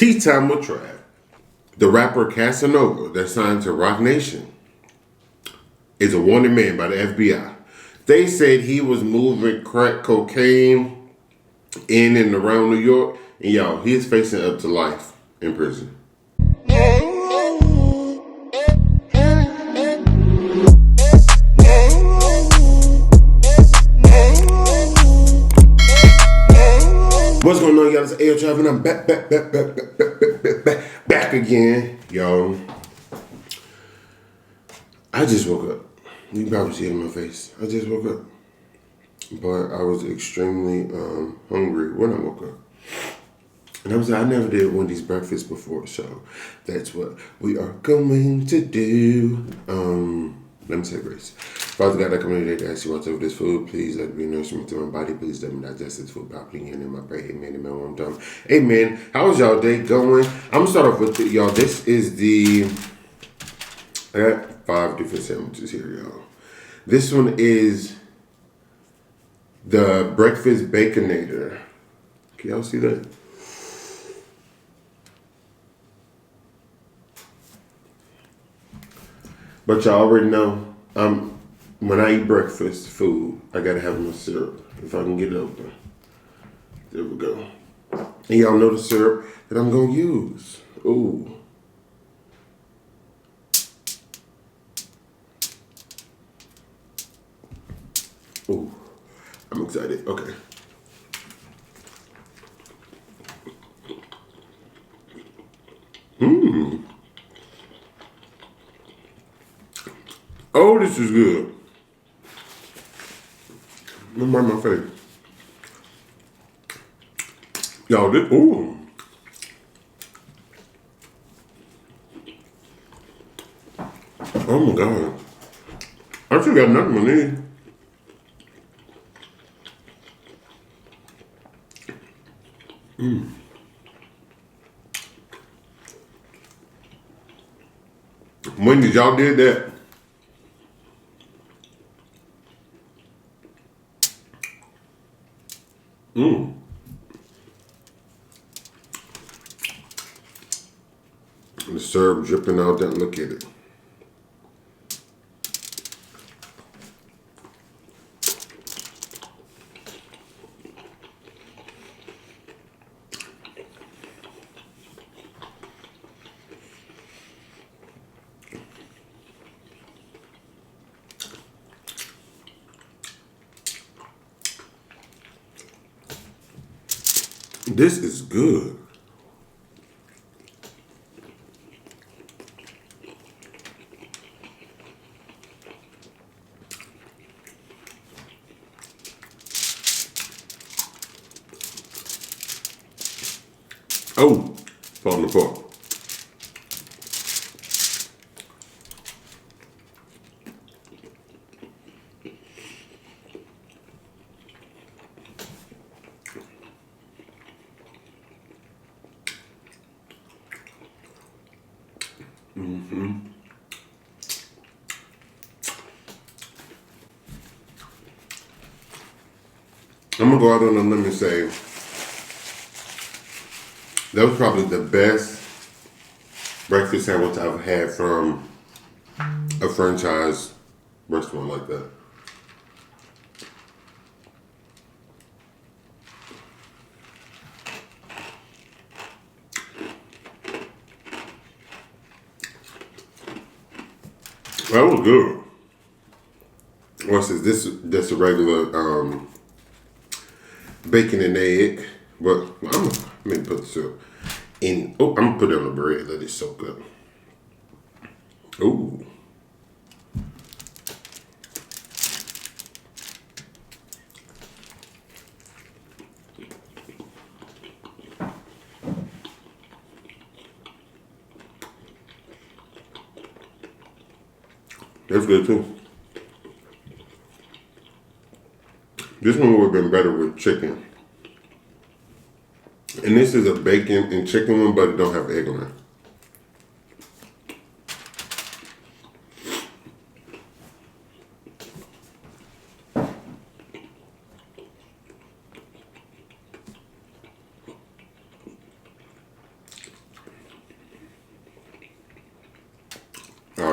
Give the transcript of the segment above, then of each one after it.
Tea Time with Trav. The rapper Casanova, that's signed to Roc Nation, is a wanted man by the FBI. They said he was moving crack cocaine in and around New York, and y'all, he is facing up to life in prison. What's going on, y'all? It's Ayootravv, and I'm back again, y'all. I just woke up. You can probably see it in my face. I just woke up. But I was extremely hungry when I woke up. And I was like, I never did Wendy'S breakfast before, so that's what we are going to do. Let me say grace. Father God, I come here today to ask you what's over this food. Please let it be nourishment to my body. Please let me digest this food properly. In my prayer, amen, amen, one time. Amen. How's y'all day going? I'm going to start off with y'all. This is I got 5 different sandwiches here, y'all. This one is the Breakfast Baconator. Can y'all see that? But y'all already know, when I eat breakfast food, I gotta have my syrup. If I can get it open. There we go. And y'all know the syrup that I'm gonna use. Ooh. Ooh. I'm excited. Okay. Mmm. Oh, this is good. Let me burn my face. Y'all, this, ooh. Oh my God. I still got nothing on these. When did y'all did that? The syrup dripping out there. Look at it. This is good. Oh, falling apart. I'm gonna go out on a limb and say that was probably the best breakfast sandwich I've had from a franchise restaurant like that. That was good. What's this? That's a regular bacon and egg. But I'm gonna put the syrup in. Oh, I'm gonna put it on the bread. Let it soak up. Ooh. That's good too. This one would have been better with chicken. And this is a bacon and chicken one, but it don't have egg on it.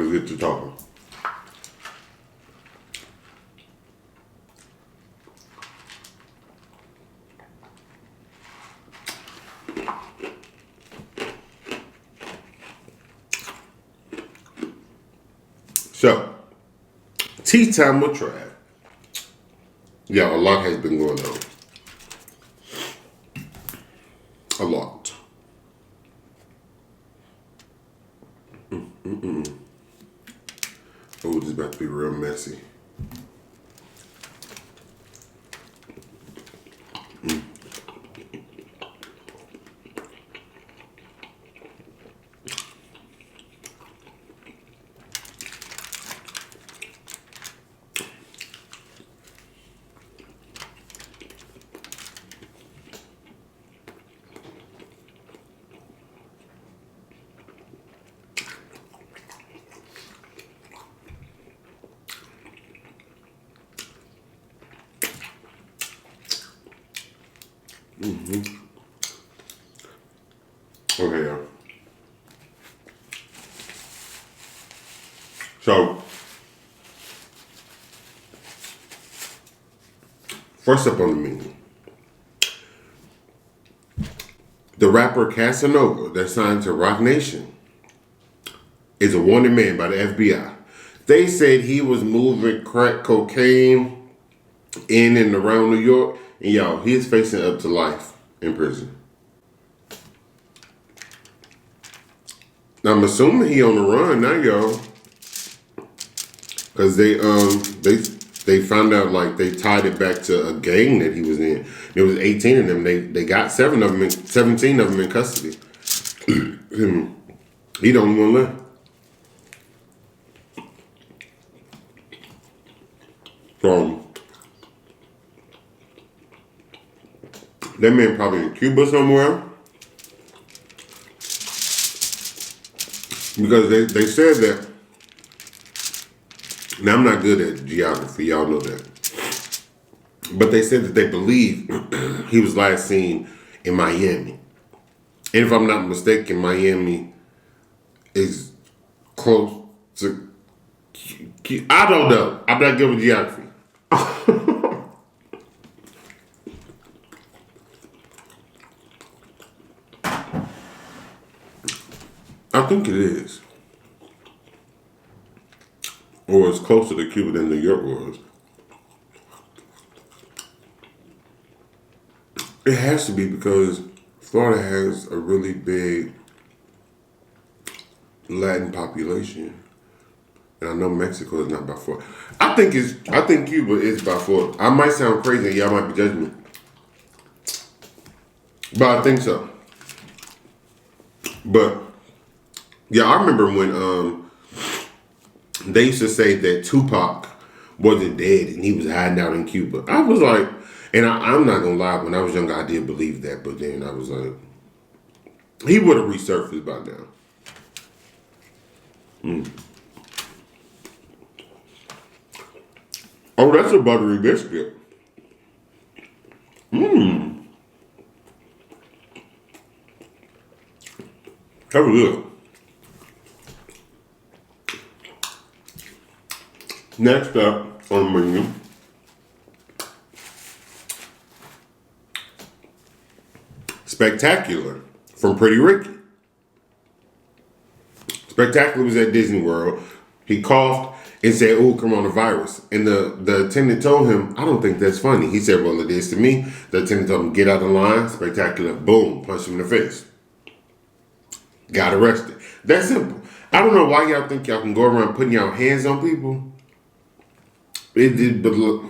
let's get to talking. So, tea time with Trav. Yeah, a lot has been going on. A lot. Oh, this is about to be real messy. Okay, y'all. So, first up on the menu, the rapper Casanova that signed to Roc Nation is a wanted man by the FBI. They said he was moving crack cocaine in and around New York, and y'all, he is facing up to life in prison. Now, I'm assuming he on the run now, y'all, because they found out like they tied it back to a gang that he was in. There was 18 of them. They got 17 of them in custody. He the only one left. So that man probably in Cuba somewhere. Because they said that. Now, I'm not good at geography. Y'all know that. But they said that they believe he was last seen in Miami. And if I'm not mistaken, Miami is close to... I don't know. I'm not good with geography. I think it is. Or it's closer to Cuba than New York was. It has to be because Florida has a really big Latin population. And I know Mexico is not by Florida. I think Cuba is by Florida. I might sound crazy and y'all might be judging me. But I think so. But yeah, I remember when they used to say that Tupac wasn't dead and he was hiding out in Cuba. I was like, and I'm not gonna lie, when I was younger, I did believe that, but then I was like, he would have resurfaced by now. Oh, that's a buttery biscuit. Have a look. Next up on the menu, Spectacular from Pretty Ricky. Spectacular was at Disney World. He coughed and said, "Oh, coronavirus." And the attendant told him, "I don't think that's funny." He said, "Well, it is to me." The attendant told him, "Get out of the line." Spectacular, boom, punched him in the face. Got arrested. That's simple. I don't know why y'all think y'all can go around putting y'all hands on people. It did, but look.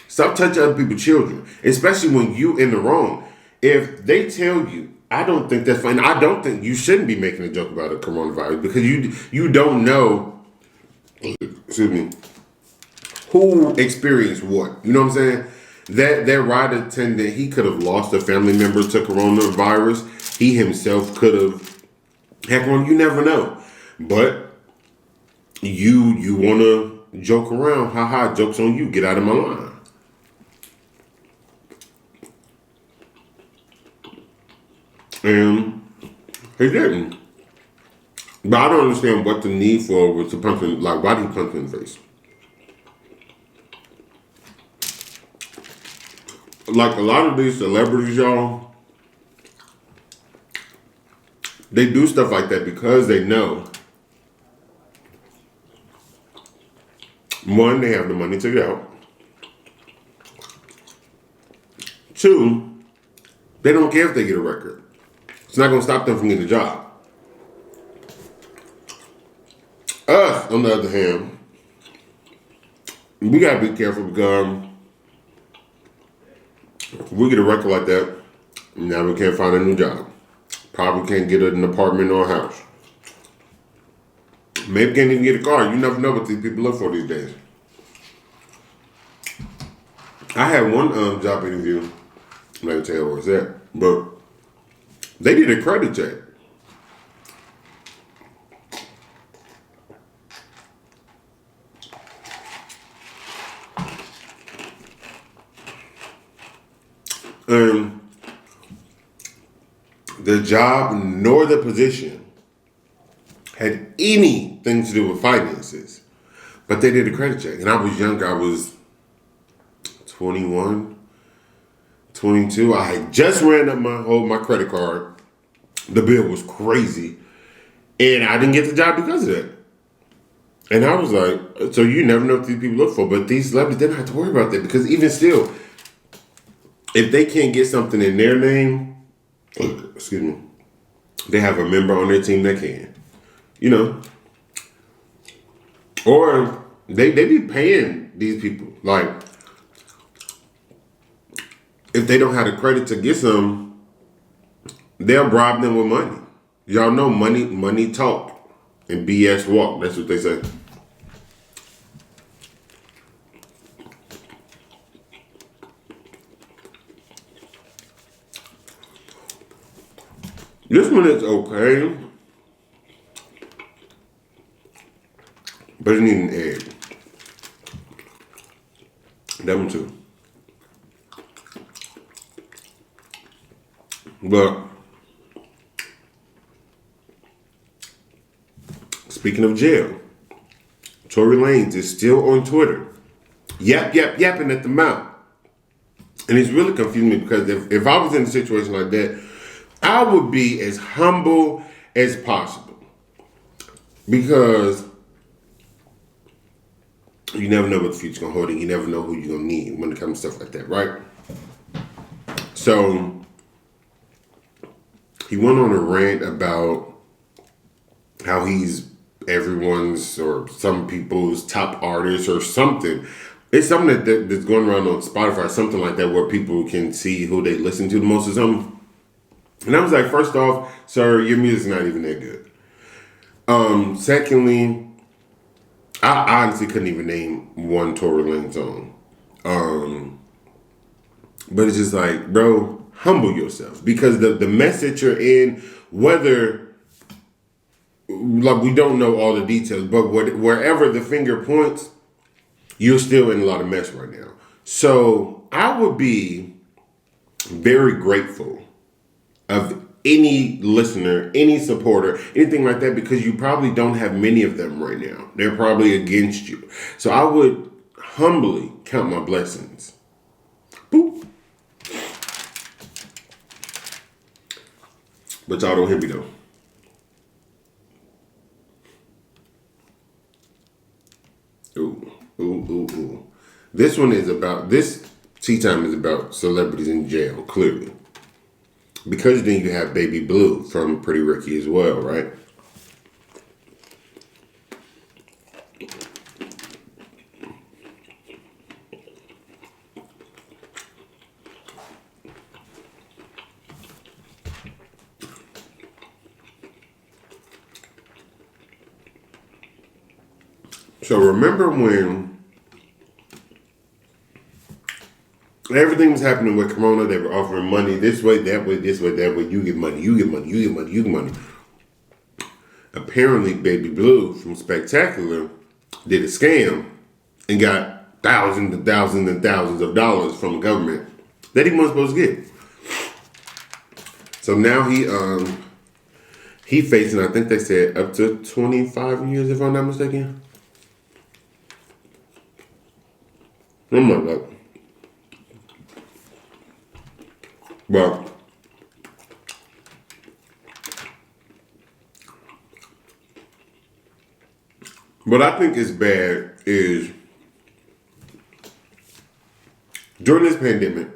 Stop touching other people's children, especially when you in the wrong. If they tell you, I don't think that's fine. I don't think you shouldn't be making a joke about a coronavirus because you don't know, excuse me, who experienced what. You know what I'm saying? That ride attendant, he could have lost a family member to coronavirus. He himself could have. Heck, well, you never know. But you want to joke around. Haha, joke's on you. Get out of my line. And he didn't. But I don't understand what the need for was to punch him. Like, why did he punch him in the face? Like, a lot of these celebrities, y'all, they do stuff like that because they know, one, they have the money to get out. Two, they don't care if they get a record. It's not going to stop them from getting a job. Us, on the other hand, we got to be careful because if we get a record like that, now we can't find a new job. Probably can't get an apartment or a house. Maybe can't even get a car. You never know what these people look for these days. I had one job interview. I'm not going to tell you what it was at, but they did a credit check. The job nor the position had anything to do with finances, but they did a credit check. And I was younger. I was 21, 22. I had just ran up my credit card. The bill was crazy, and I didn't get the job because of that. And I was like, so you never know what these people look for, but these celebrities, they don't have to worry about that because even still, if they can't get something in their name, excuse me, they have a member on their team that can, you know, or they be paying these people. Like, if they don't have the credit to get some, they'll bribe them with money. Y'all know money talk and BS walk. That's what they say. This one is okay, but it needs an egg. That one too. But speaking of jail, Tory Lanez is still on Twitter, yapping at the mouth. And it's really confusing me because if I was in a situation like that, I would be as humble as possible. Because you never know what the future's gonna hold and you never know who you're gonna need when it comes to stuff like that, right? So he went on a rant about how he's everyone's or some people's top artist or something. It's something that's going around on Spotify, something like that, where people can see who they listen to the most or something. And I was like, first off, sir, your music's not even that good. Secondly, I honestly couldn't even name one Tory Lanez song. But it's just like, bro, humble yourself. Because the message you're in, whether, like, we don't know all the details, but wherever the finger points, you're still in a lot of mess right now. So I would be very grateful of any listener, any supporter, anything like that, because you probably don't have many of them right now. They're probably against you. So I would humbly count my blessings. Boop. But y'all don't hear me though. Ooh. This tea time is about celebrities in jail, clearly. Because then you have Baby Blue from Pretty Ricky as well, right? So remember when everything was happening with Corona, they were offering money this way, that way, this way, that way. You get money, you get money, you get money, you get money. Apparently, Baby Blue from Spectacular did a scam and got thousands and thousands and thousands of dollars from the government that he wasn't supposed to get. So now He facing, I think they said, up to 25 years, if I'm not mistaken. Oh my God. Well, what I think is bad is during this pandemic,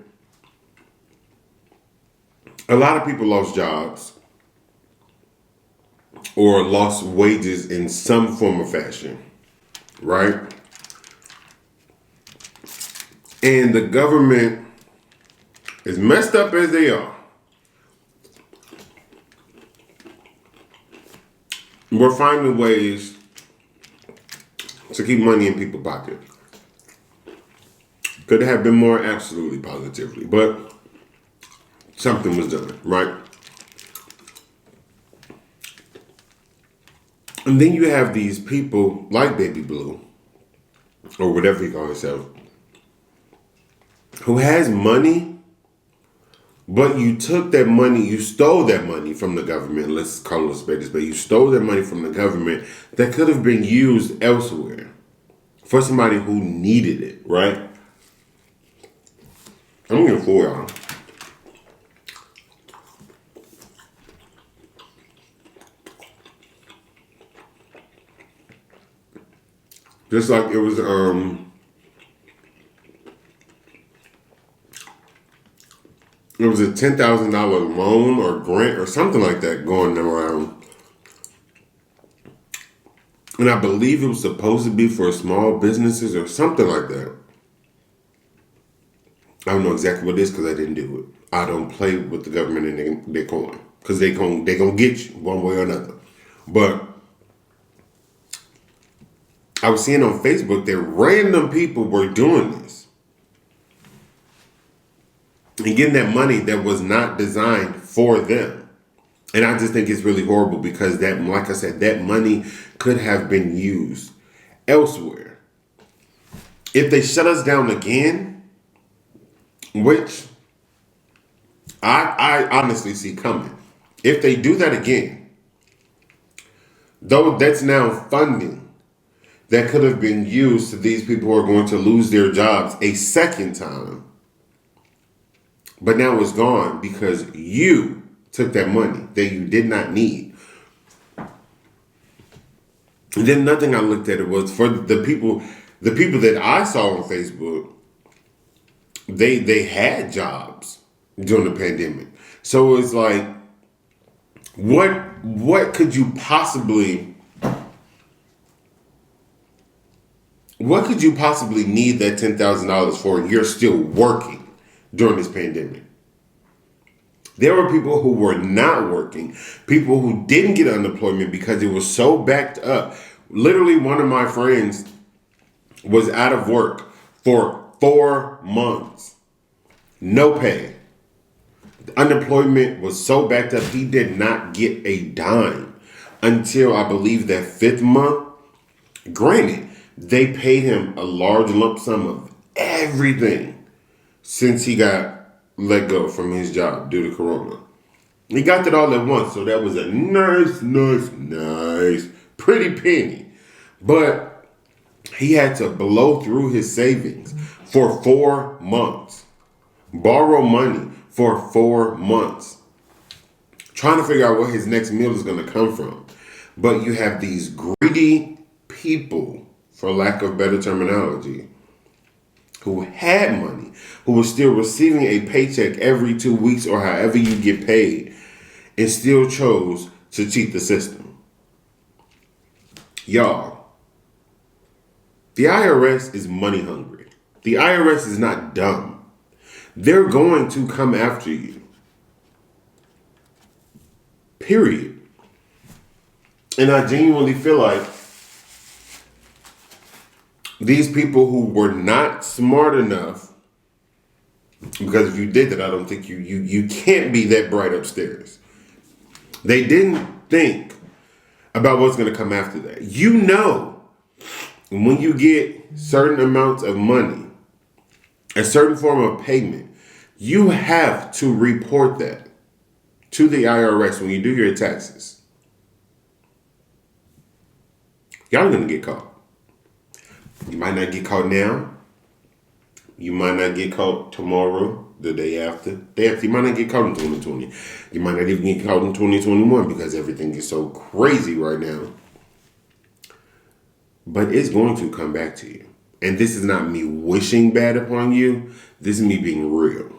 a lot of people lost jobs or lost wages in some form or fashion, right? And the government, as messed up as they are, we're finding ways to keep money in people's pocket. Could have been more, absolutely, positively, but something was done, right? And then you have these people like Baby Blue, or whatever he calls himself, who has money, but you took that money, you stole that money from the government. Let's call it a spade, but you stole that money from the government that could have been used elsewhere for somebody who needed it, right? I'm gonna fool y'all. Just like it was a $10,000 loan or grant or something like that going around. And I believe it was supposed to be for small businesses or something like that. I don't know exactly what it is because I didn't do it. I don't play with the government and their coin because they gonna get you one way or another. But I was seeing on Facebook that random people were doing this and getting that money that was not designed for them. And I just think it's really horrible because that, like I said, that money could have been used elsewhere. If they shut us down again, which I honestly see coming. If they do that again, though that's now funding that could have been used to these people who are going to lose their jobs a second time. But now it's gone because you took that money that you did not need. And then nothing I looked at it was for the people that I saw on Facebook, they had jobs during the pandemic. So it's like, what could you possibly need that $10,000 for and you're still working during this pandemic? There were people who were not working, people who didn't get unemployment because it was so backed up. Literally, one of my friends was out of work for 4 months. No pay. Unemployment was so backed up, he did not get a dime until I believe that 5th month. Granted, they paid him a large lump sum of everything since he got let go from his job due to Corona. He got that all at once, so that was a nice, pretty penny. But he had to blow through his savings for 4 months. Borrow money for 4 months. Trying to figure out where his next meal is going to come from. But you have these greedy people, for lack of better terminology, who had money, who was still receiving a paycheck every 2 weeks or however you get paid, and still chose to cheat the system. Y'all, the IRS is money hungry. The IRS is not dumb. They're going to come after you. Period. And I genuinely feel like these people who were not smart enough, because if you did that, I don't think you can't be that bright upstairs. They didn't think about what's going to come after that. You know, when you get certain amounts of money, a certain form of payment, you have to report that to the IRS when you do your taxes. Y'all are gonna get caught. You might not get caught now. You might not get caught tomorrow, the day after. You might not get caught in 2020. You might not even get caught in 2021 because everything is so crazy right now. But it's going to come back to you. And this is not me wishing bad upon you. This is me being real.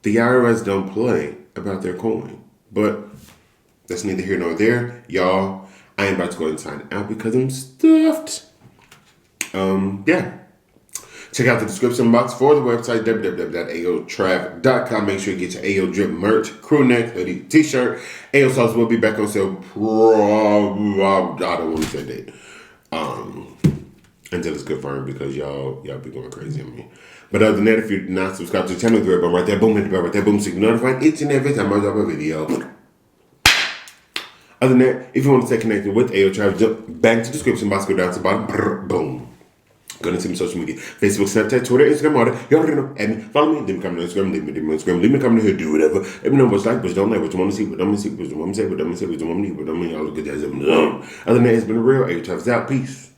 The IRS don't play about their coin. But that's neither here nor there. Y'all, I ain't about to go and sign out because I'm stuffed. Yeah. Check out the description box for the website, www.ayootravv.com. Make sure you get your Ayo Drip merch, crew neck, hoodie, t-shirt. Ayo sauce will be back on sale. I don't want to say that. Until it's confirmed because y'all be going crazy on me. But other than that, if you're not subscribed to the channel, the red button right there, boom, hit the bell right there, boom, so you can notified each and every time I drop a video. Other than that, if you want to stay connected with Ayootravv, jump back to the description box, go down to the bottom, boom. Go to my social media, Facebook, Snapchat, Twitter, Instagram, all that. You already know. Add me, follow me, leave me comment on Instagram, leave me on Instagram, leave me comment here, do whatever. Let me know what's like, what you don't like, what you want to see, what you want to see, what you want me to say, what you want me to say, what you want me to do, what you want me to do, Other than that, it's been real. Ayootravv is out. Peace.